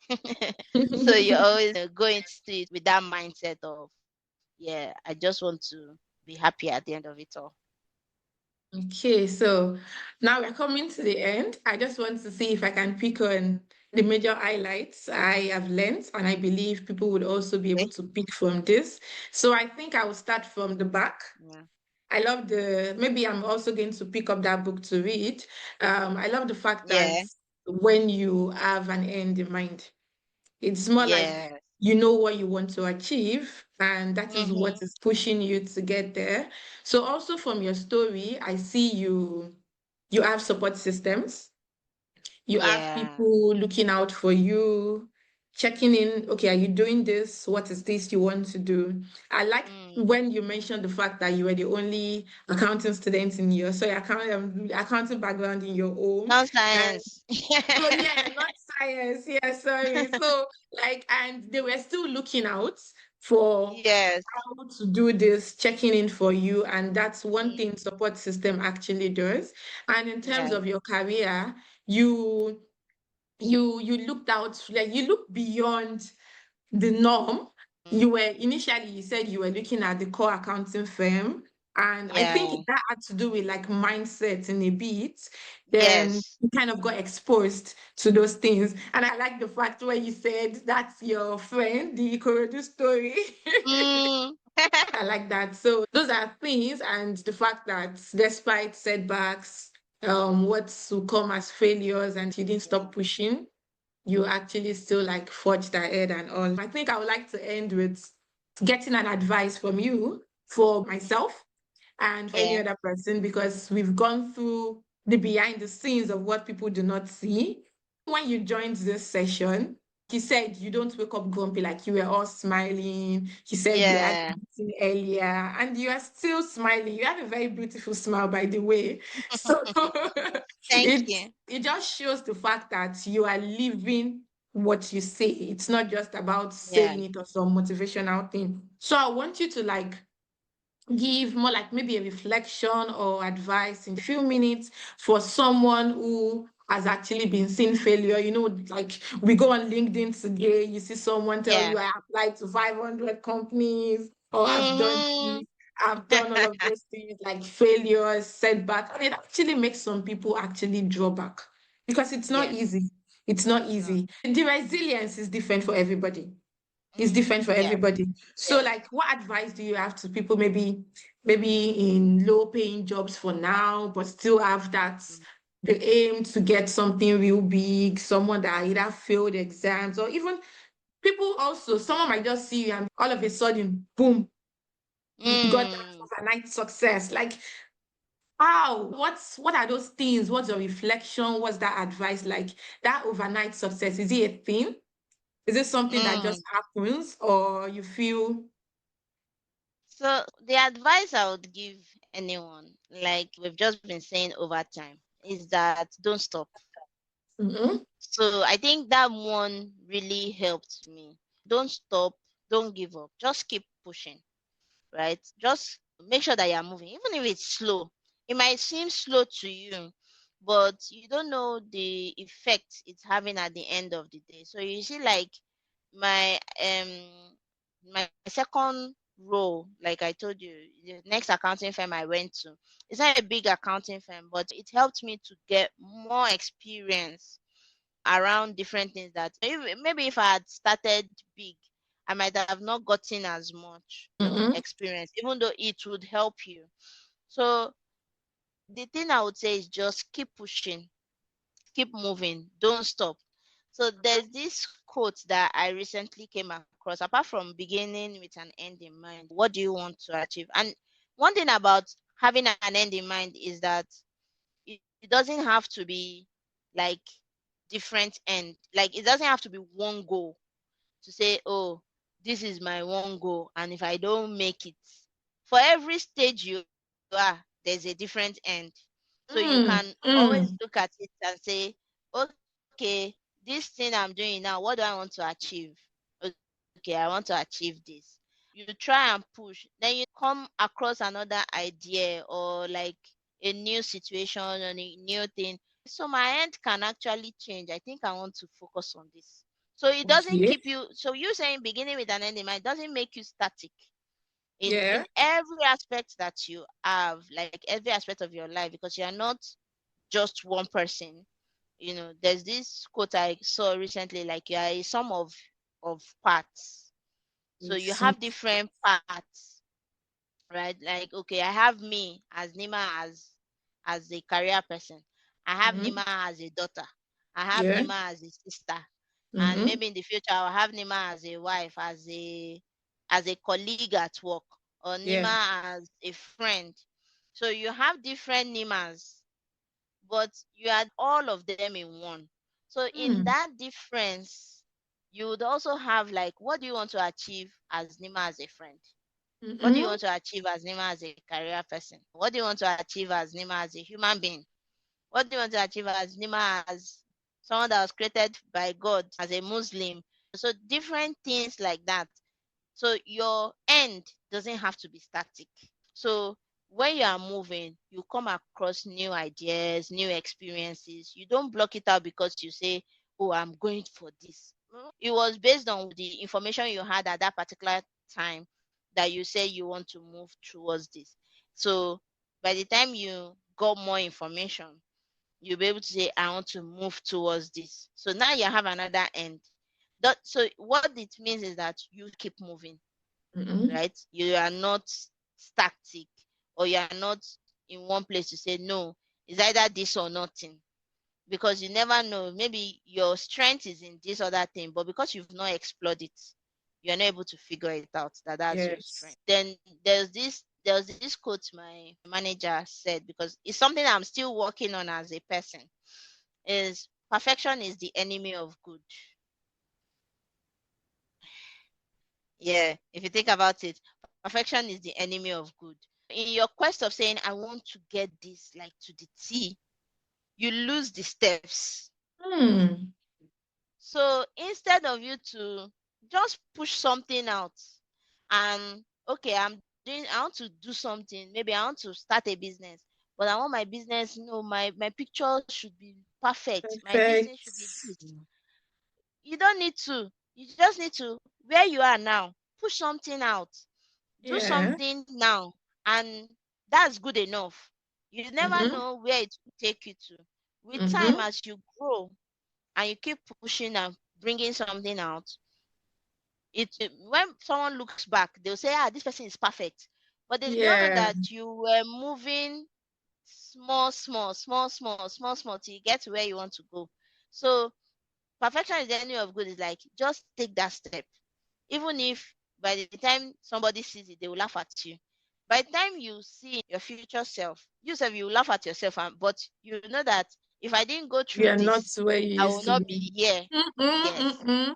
Speaker 1: So you always go into it with that mindset of, yeah, I just want to be happy at the end of it all.
Speaker 2: Okay, so now we're coming to the end. I just want to see if I can pick on the major highlights I have learned, and I believe people would also be able
Speaker 1: Okay.
Speaker 2: to pick from this. So I think I will start from the back.
Speaker 1: Yeah.
Speaker 2: I love maybe I'm also going to pick up that book to read. I love the fact that
Speaker 1: Yeah.
Speaker 2: when you have an end in mind, it's more like
Speaker 1: Yes.
Speaker 2: you know what you want to achieve, and that is what
Speaker 1: Mm-hmm.
Speaker 2: is pushing you to get there. So also from your story, I see you have support systems. You have
Speaker 1: Yeah.
Speaker 2: people looking out for you, checking in. Okay, are you doing this? What is this you want to do? I like
Speaker 1: Mm.
Speaker 2: when you mentioned the fact that you were the only accounting student in your accounting background in your home.
Speaker 1: Non
Speaker 2: And
Speaker 1: science.
Speaker 2: oh yeah, not science. Yeah, sorry. So like, and they were still looking out for
Speaker 1: Yes.
Speaker 2: how to do this, checking in for you, and that's one
Speaker 1: Mm.
Speaker 2: thing support system actually does. And in terms
Speaker 1: Yeah.
Speaker 2: of your career, you you looked out, like you look beyond the norm.
Speaker 1: Mm.
Speaker 2: You were initially, you said you were looking at the core accounting firm, and I think
Speaker 1: Yeah.
Speaker 2: that had to do with like mindset in a bit. Then
Speaker 1: Yes.
Speaker 2: you kind of got exposed to those things, and I like the fact where you said that's your friend, the Ikorodu story.
Speaker 1: Mm.
Speaker 2: I like that. So those are things, and the fact that despite setbacks, what will come as failures, and you didn't
Speaker 1: Yeah.
Speaker 2: stop pushing, you actually still like forged ahead and all. I think I would like to end with getting an advice from you for myself and for any
Speaker 1: Yeah.
Speaker 2: other person, because we've gone through the behind the scenes of what people do not see. When you joined this session, he said you don't wake up grumpy, like you were all smiling. He said you had a
Speaker 1: Yeah.
Speaker 2: meeting earlier and you are still smiling. You have a very beautiful smile, by the way. So
Speaker 1: Thank you.
Speaker 2: it just shows the fact that you are living what you say. It's not just about
Speaker 1: Yeah.
Speaker 2: saying it or some motivational thing. So I want you to like give more like maybe a reflection or advice in a few minutes for someone who has actually been seeing failure. You know, like we go on LinkedIn today, you see someone tell
Speaker 1: Yeah.
Speaker 2: you, I applied to 500 companies, or I've done
Speaker 1: Mm-hmm.
Speaker 2: this, I've done all of those things, like failures, setbacks. And it actually makes some people actually draw back because it's not
Speaker 1: Yes.
Speaker 2: easy. It's not
Speaker 1: No.
Speaker 2: easy. The resilience is different for everybody. It's
Speaker 1: Mm.
Speaker 2: different for
Speaker 1: Yes.
Speaker 2: everybody. So,
Speaker 1: Yes.
Speaker 2: like, what advice do you have to people maybe in low paying jobs for now, but still have that
Speaker 1: Mm.
Speaker 2: the aim to get something real big, someone that either failed exams or even people also, someone might just see you and all of a sudden, boom, you got that
Speaker 1: Mm.
Speaker 2: overnight success. Like, how? What are those things? What's your reflection? What's that advice? Like that overnight success, is it a thing? Is it something that just
Speaker 1: Mm.
Speaker 2: happens, or you feel
Speaker 1: So the advice I would give anyone, like we've just been saying over time, is that don't stop.
Speaker 2: Mm-hmm.
Speaker 1: So I think that one really helped me. Don't stop, don't give up, just keep pushing, right? Just make sure that you're moving, even if it's slow. It might seem slow to you, but you don't know the effect it's having at the end of the day. So you see, like my second role, like I told you, the next accounting firm I went to, it's not a big accounting firm, but it helped me to get more experience around different things that maybe if I had started big, I might have not gotten as much,
Speaker 2: Mm-hmm.
Speaker 1: experience, even though it would help you. So the thing I would say is just keep pushing, keep moving, don't stop. So there's this quote that I recently came across. Apart from beginning with an end in mind, what do you want to achieve? And one thing about having an end in mind is that it doesn't have to be like different end. Like it doesn't have to be one goal to say, oh, this is my one goal, and if I don't make it, for every stage you are, there's a different end. So you can always
Speaker 2: Mm-hmm.
Speaker 1: look at it and say, okay, this thing I'm doing now, what do I want to achieve? Okay, I want to achieve this. You try and push, then you come across another idea or like a new situation or a new thing. So my end can actually change. I think I want to focus on this. So it doesn't
Speaker 2: Okay.
Speaker 1: keep you. So you saying beginning with an end in mind doesn't make you static
Speaker 2: Yeah.
Speaker 1: in every aspect that you have, like every aspect of your life, because you are not just one person. There's this quote I saw recently, like you are a sum of parts. So you
Speaker 2: Some.
Speaker 1: have different parts, right? Like, okay, I have me as Nima as a career person. I have
Speaker 2: Mm-hmm.
Speaker 1: Nima as a daughter. I have
Speaker 2: Yeah.
Speaker 1: Nima as a sister. And
Speaker 2: Mm-hmm.
Speaker 1: maybe in the future I'll have Nima as a wife, as a colleague at work, or
Speaker 2: Yeah.
Speaker 1: Nima as a friend. So you have different Nimas, but you had all of them in one. So in
Speaker 2: Mm.
Speaker 1: that difference, you would also have like, what do you want to achieve as Nima as a friend? What do you
Speaker 2: Mm-hmm.
Speaker 1: want to achieve as Nima as a career person? What do you want to achieve as Nima as a human being? What do you want to achieve as Nima as someone that was created by God, as a Muslim? So different things like that. So your end doesn't have to be static. So when you are moving, you come across new ideas, new experiences. You don't block it out because you say, oh, I'm going for this. It was based on the information you had at that particular time that you say you want to move towards this. So by the time you got more information, you'll be able to say, I want to move towards this. So now you have another end. So what it means is that you keep moving,
Speaker 2: Mm-hmm.
Speaker 1: right? You are not static, or you are not in one place to say, no, it's either this or nothing. Because you never know. Maybe your strength is in this other thing, but because you've not explored it, you're not able to figure it out that that's your
Speaker 2: Yes.
Speaker 1: strength. Then there's this quote my manager said, because it's something I'm still working on as a person, is perfection is the enemy of good. Yeah, if you think about it, perfection is the enemy of good. In your quest of saying, I want to get this like to the T, you lose the steps.
Speaker 2: Mm.
Speaker 1: So instead of you to just push something out and, okay, I want to do something. Maybe I want to start a business, but I want my business, my picture should be perfect. My this thing
Speaker 2: Perfect.
Speaker 1: should be this. You don't need to. You just need to, where you are now, push something out. Do
Speaker 2: Yeah.
Speaker 1: something now, and that's good enough. You never
Speaker 2: Mm-hmm.
Speaker 1: know where it will take you to. With time,
Speaker 2: Mm-hmm.
Speaker 1: as you grow and you keep pushing and bringing something out, when someone looks back, they'll say, ah, this person is perfect. But they don't know
Speaker 2: Yeah.
Speaker 1: that you were moving small, small, small, small, small, small till you get to where you want to go. So perfection is the enemy of good. Is like, just take that step. Even if by the time somebody sees it, they will laugh at you. By the time you see your future self, you will laugh at yourself, but you know that if I didn't go
Speaker 2: We
Speaker 1: through
Speaker 2: are not
Speaker 1: this,
Speaker 2: where you
Speaker 1: I
Speaker 2: used
Speaker 1: will
Speaker 2: to
Speaker 1: not
Speaker 2: be.
Speaker 1: be here.
Speaker 2: Mm-mm,
Speaker 1: Yes.
Speaker 2: mm-mm,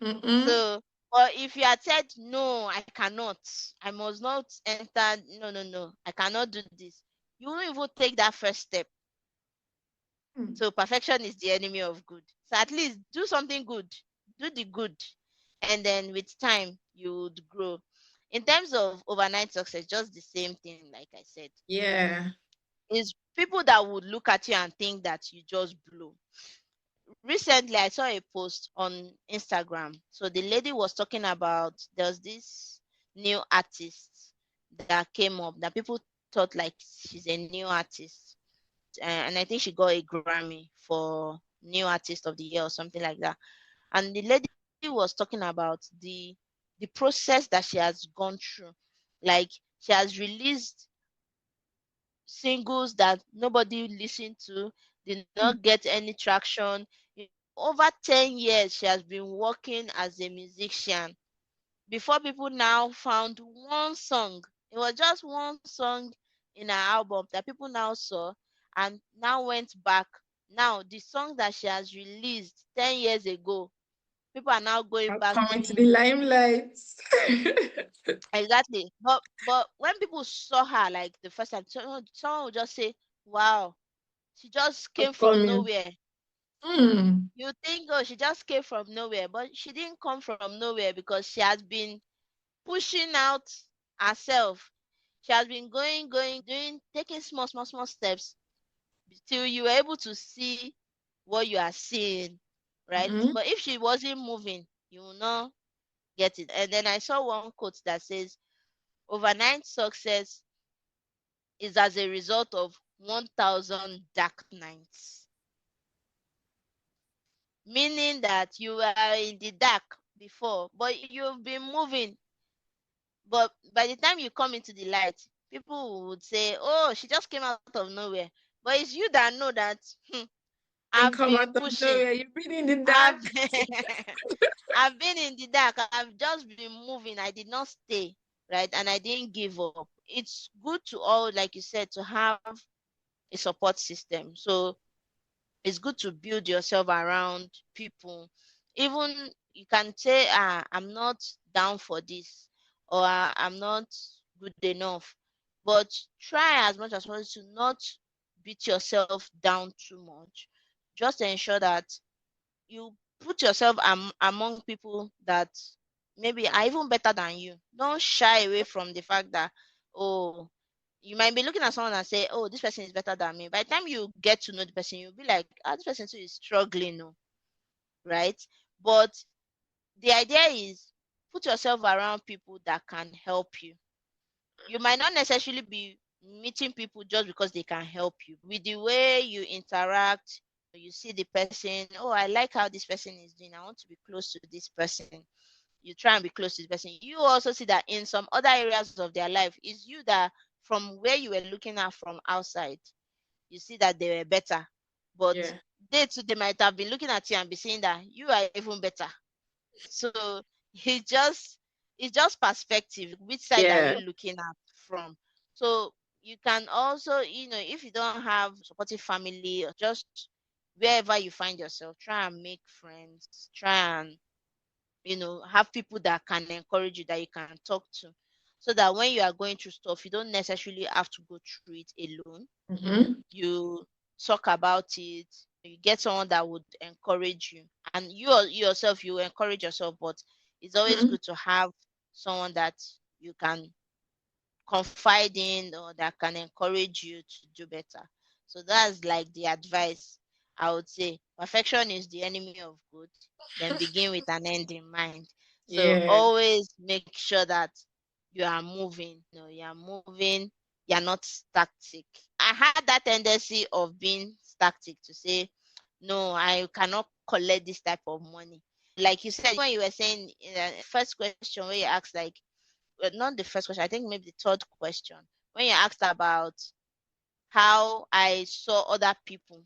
Speaker 2: mm-mm.
Speaker 1: So Or if you had said, no, I cannot, I must not enter, no, I cannot do this, you won't even take that first step. So perfection is the enemy of good. So at least do something good, do the good, and then with time you would grow. In terms of overnight success, just the same thing, like I said.
Speaker 2: Yeah.
Speaker 1: Is people that would look at you and think that you just blew. Recently, I saw a post on Instagram. So the lady was talking about there's this new artist that came up that people thought like she's a new artist. And I think she got a Grammy for New Artist of the Year or something like that. And the lady was talking about the process that she has gone through. Like she has released singles that nobody listened to, did not get any traction. Over 10 years, she has been working as a musician. Before people now found one song, it was just one song in her album that people now saw and now went back. Now, the song that she has released 10 years ago, people are now going
Speaker 2: I'll
Speaker 1: back
Speaker 2: come
Speaker 1: to
Speaker 2: into
Speaker 1: it.
Speaker 2: the limelight.
Speaker 1: Exactly. But when people saw her like the first time, someone would just say, wow, she just came from
Speaker 2: Upcoming.
Speaker 1: nowhere.
Speaker 2: Mm.
Speaker 1: You think, oh, she just came from nowhere, but she didn't come from nowhere because she has been pushing out herself. She has been going, doing, taking small steps till you were able to see what you are seeing, right?
Speaker 2: Mm-hmm.
Speaker 1: But if she wasn't moving, you will not get it. And then I saw one quote that says, overnight success is as a result of 1,000 dark nights. Meaning that you were in the dark before, but you've been moving. But by the time you come into the light, people would say, oh, she just came out of nowhere. But it's you that know that
Speaker 2: And
Speaker 1: I've
Speaker 2: come
Speaker 1: been
Speaker 2: out of
Speaker 1: pushing.
Speaker 2: nowhere. You've been in the dark.
Speaker 1: I've I've been in the dark. I've just been moving. I did not stay, right? And I didn't give up. It's good to all, like you said, to have a support system. So it's good to build yourself around people. Even you can say, I'm not down for this, or I'm not good enough. But try as much as possible to not beat yourself down too much. Just ensure that you put yourself among people that maybe are even better than you. Don't shy away from the fact that, oh, you might be looking at someone and say, oh, this person is better than me. By the time you get to know the person, you'll be like, this person too is struggling, no, right? But the idea is put yourself around people that can help you. You might not necessarily be meeting people just because they can help you. With the way you interact, you see the person, oh, I like how this person is doing. I want to be close to this person. You try and be close to the person. You also see that in some other areas of their life, it's you that from where you were looking at from outside, you see that they were better. But
Speaker 2: Yeah.
Speaker 1: they might have been looking at you and be saying that you are even better. So it's just it's just perspective. Which side are
Speaker 2: Yeah.
Speaker 1: you looking at from? So you can also, if you don't have supportive family, or just wherever you find yourself, try and make friends. Try and have people that can encourage you, that you can talk to, so that when you are going through stuff, you don't necessarily have to go through it alone.
Speaker 2: Mm-hmm.
Speaker 1: You talk about it, you get someone that would encourage you, and yourself, you encourage yourself. But it's always
Speaker 2: Mm-hmm.
Speaker 1: good to have someone that you can confide in, or that can encourage you to do better. So that's like the advice I would say. Perfection is the enemy of good. Then begin with an end in mind. So
Speaker 2: Yeah.
Speaker 1: always make sure that you are moving. You are moving. You're not static. I had that tendency of being static, to say, no, I cannot collect this type of money. Like you said, when you were saying in the first question, where you asked, like, well, not the first question, I think maybe the third question, when you asked about how I saw other people,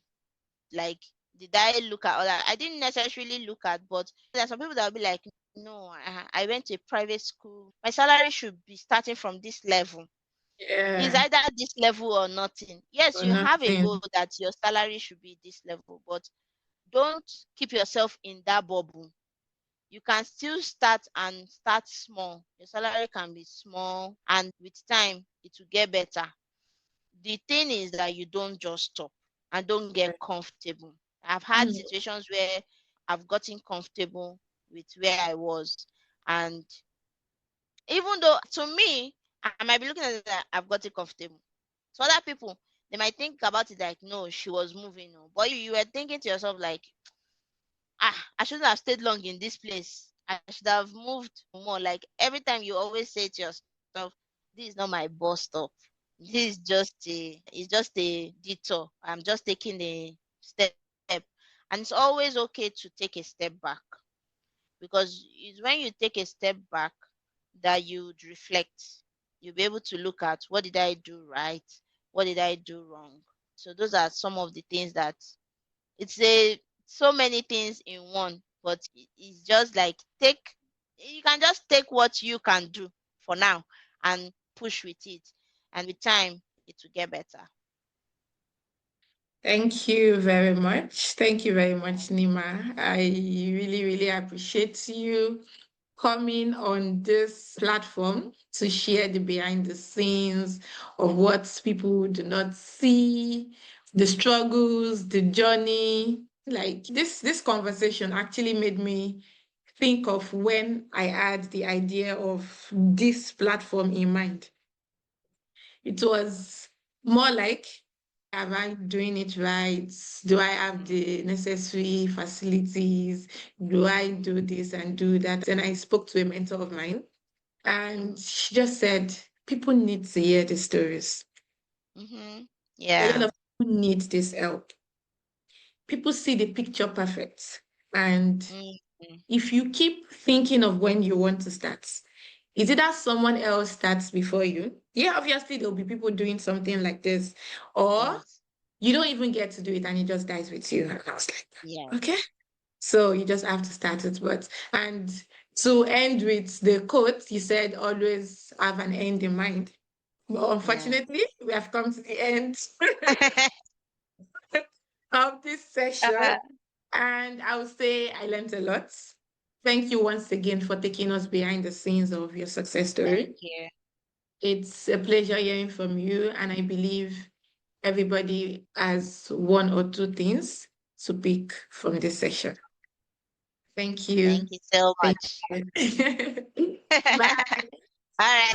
Speaker 1: like, did I look at other? I didn't necessarily look at, but there are some people that will be like, no, I went to a private school. My salary should be starting from this level. It's
Speaker 2: Yeah.
Speaker 1: either this level or nothing. Yes,
Speaker 2: Or
Speaker 1: you have a goal
Speaker 2: nothing.
Speaker 1: that your salary should be this level, but don't keep yourself in that bubble. you can still start and start small. Your salary can be small, and with time, it will get better. The thing is that you don't just stop and don't get comfortable. I've had
Speaker 2: Mm.
Speaker 1: situations where I've gotten comfortable with where I was, and even though to me, I might be looking at it that I've gotten comfortable. To other people, they might think about it like, no, she was moving, no. But you were thinking to yourself like, I shouldn't have stayed long in this place. I should have moved more. Like every time you always say to yourself, this is not my bus stop. This is just a detour. I'm just taking a step. And it's always okay to take a step back, because it's when you take a step back that you'd reflect. You'll be able to look at, what did I do right? What did I do wrong? So those are some of the things that, it's a so many things in one, but it's just like, you can just take what you can do for now and push with it, and with time it will get better.
Speaker 2: Thank you very much. Thank you very much, Nima. I really, really appreciate you coming on this platform to share the behind the scenes of what people do not see, the struggles, the journey. Like this conversation actually made me think of when I had the idea of this platform in mind. It was more like, am I doing it right? Do I have the necessary facilities? Do I do this and do that? And I spoke to a mentor of mine, and
Speaker 1: Mm-hmm.
Speaker 2: she just said, people need to hear the stories.
Speaker 1: Mm-hmm.
Speaker 2: A lot
Speaker 1: Yeah.
Speaker 2: of people need this help. People see the picture perfect. And
Speaker 1: Mm-hmm.
Speaker 2: if you keep thinking of when you want to start, is it that someone else starts before you? Yeah, obviously there'll be people doing something like this, or
Speaker 1: Yes.
Speaker 2: you don't even get to do it and it just dies with you. And I was like,
Speaker 1: Yes.
Speaker 2: okay. So you just have to start it. And to end with the quote, you said always have an end in mind. But
Speaker 1: Yeah.
Speaker 2: unfortunately, we have come to the end of this session. And I would say I learned a lot. Thank you once again for taking us behind the scenes of your success
Speaker 1: Thank
Speaker 2: story.
Speaker 1: you.
Speaker 2: It's a pleasure hearing from you, and I believe everybody has one or two things to pick from this session. Thank
Speaker 1: Thank
Speaker 2: you.
Speaker 1: you so
Speaker 2: Thank
Speaker 1: much.
Speaker 2: you.
Speaker 1: All
Speaker 2: Bye.
Speaker 1: right.